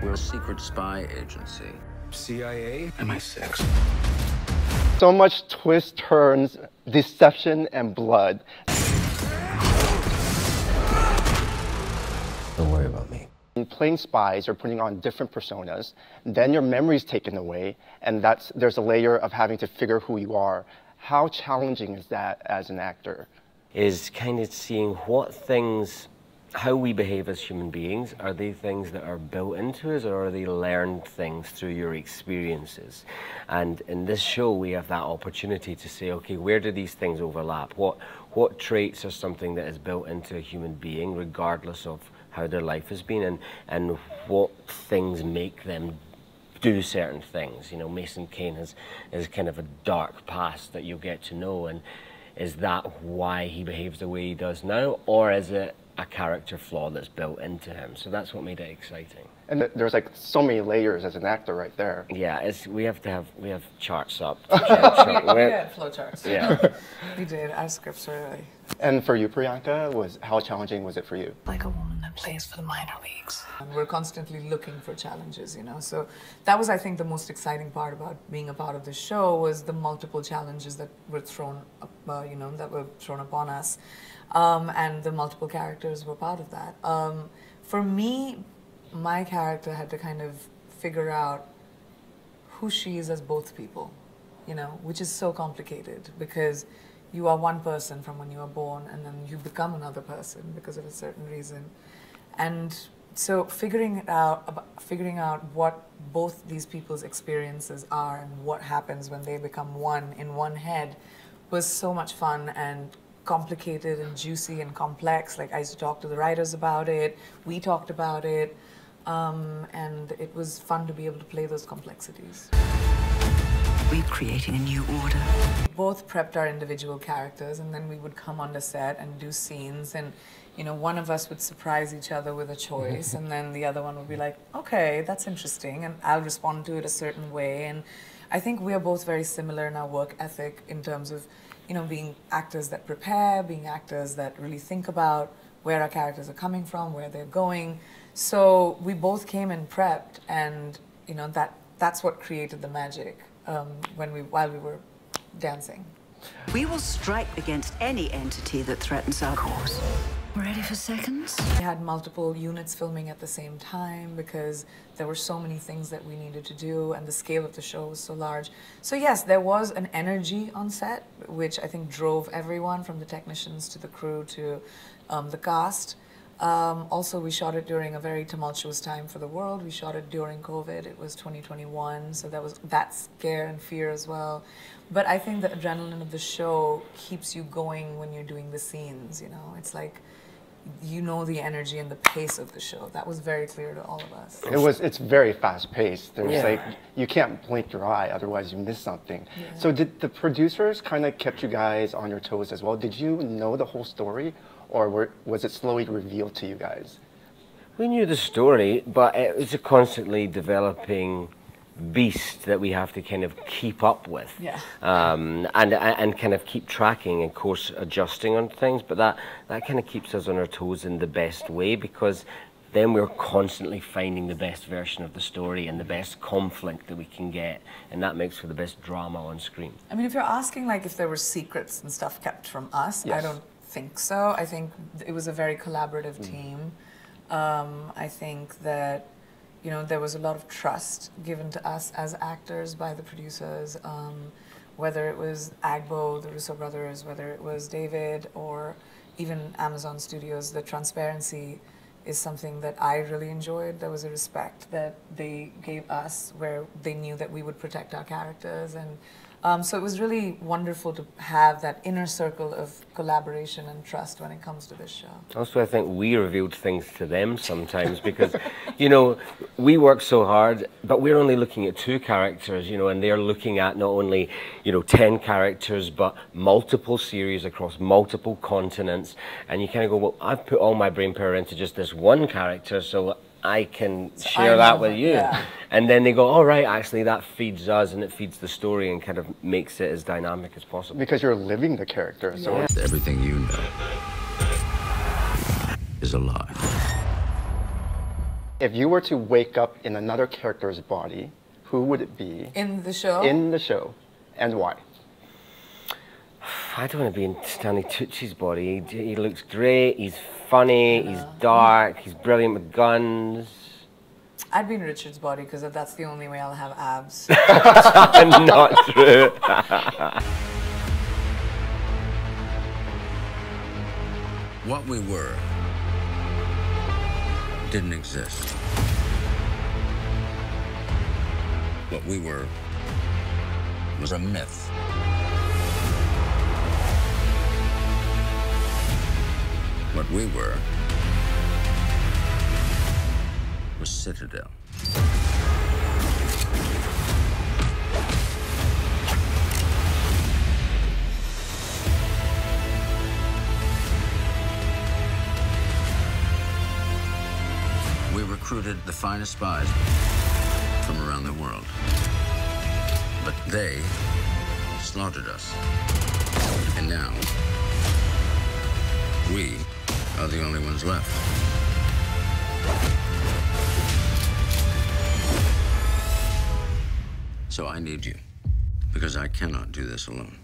We're a secret spy agency. CIA? MI6. So much twists, turns, deception, and blood. Don't worry about me. Playing spies or putting on different personas, then your memory's taken away, and there's a layer of having to figure who you are. How challenging is that as an actor? Is kind of seeing what things, how we behave as human beings, are they things that are built into us, or are they learned things through your experiences? And in this show, we have that opportunity to say, okay, where do these things overlap? What traits are something that is built into a human being, regardless of how their life has been, and what things make them do certain things? You know, Mason Kane is kind of a dark past that you'll get to know, and is that why he behaves the way he does now, or is it a character flaw that's built into him? So that's what made it exciting. And there's like so many layers as an actor right there. Yeah, we have charts up. We had flowcharts. Yeah. We did. Our scripts were really. And for you, Priyanka, how challenging was it for you? Like a woman that plays for the minor leagues. We're constantly looking for challenges, you know. So that was, I think, the most exciting part about being a part of the show, was the multiple challenges that were thrown up, that were thrown upon us, and the multiple characters were part of that. For me, my character had to kind of figure out who she is as both people, you know, which is so complicated, because you are one person from when you are born, and then you become another person because of a certain reason. And so figuring out what both these people's experiences are and what happens when they become one in one head was so much fun and complicated and juicy and complex. Like, I used to talk to the writers about it, we talked about it, and it was fun to be able to play those complexities. We're creating a new order. Both prepped our individual characters, and then we would come on the set and do scenes, and you know, one of us would surprise each other with a choice, and then the other one would be like, okay, that's interesting, and I'll respond to it a certain way. And I think we are both very similar in our work ethic in terms of, you know, being actors that prepare, being actors that really think about where our characters are coming from, where they're going. So we both came in prepped, and you know, that's what created the magic while we were dancing. We will strike against any entity that threatens our cause. Ready for seconds? We had multiple units filming at the same time because there were so many things that we needed to do, and the scale of the show was so large. So yes, there was an energy on set, which I think drove everyone from the technicians to the crew to the cast. Also, we shot it during a very tumultuous time for the world. We shot it during COVID. It was 2021, so there was that scare and fear as well. But I think the adrenaline of the show keeps you going when you're doing the scenes, you know? It's like, you know, the energy and the pace of the show. That was very clear to all of us. It's very fast paced. There's like, you can't blink your eye, otherwise you miss something. Yeah. So did the producers kind of kept you guys on your toes as well? Did you know the whole story, or was it slowly revealed to you guys? We knew the story, but it was a constantly developing beast that we have to kind of keep up with. Yeah. And kind of keep tracking and course adjusting on things, but that kind of keeps us on our toes in the best way, because then we're constantly finding the best version of the story and the best conflict that we can get, and that makes for the best drama on screen. I mean, if you're asking like if there were secrets and stuff kept from us, yes. I don't think so. I think it was a very collaborative team. I think that, you know, there was a lot of trust given to us as actors by the producers, whether it was Agbo, the Russo brothers, whether it was David, or even Amazon Studios. The transparency is something that I really enjoyed. There was a respect that they gave us, where they knew that we would protect our characters, and so it was really wonderful to have that inner circle of collaboration and trust when it comes to this show. Also, I think we revealed things to them sometimes because, you know, we work so hard, but we're only looking at 2 characters, you know, and they're looking at not only, you know, 10 characters, but multiple series across multiple continents. And you kind of go, well, I've put all my brain power into just this one character, so I can share that with you. Yeah. And then they go, all right, actually that feeds us and it feeds the story and kind of makes it as dynamic as possible. Because you're living the character. So yeah. Everything you know is a lie. If you were to wake up in another character's body, who would it be? In the show? In the show, and why? I don't want to be in Stanley Tucci's body. He looks great, he's funny, he's dark, he's brilliant with guns. I'd be in Richard's body because that's the only way I'll have abs. Not true. What we were didn't exist. What we were was a myth. What we were was Citadel. We recruited the finest spies from around the world. But they slaughtered us. And now, we are the only ones left. So I need you, because I cannot do this alone.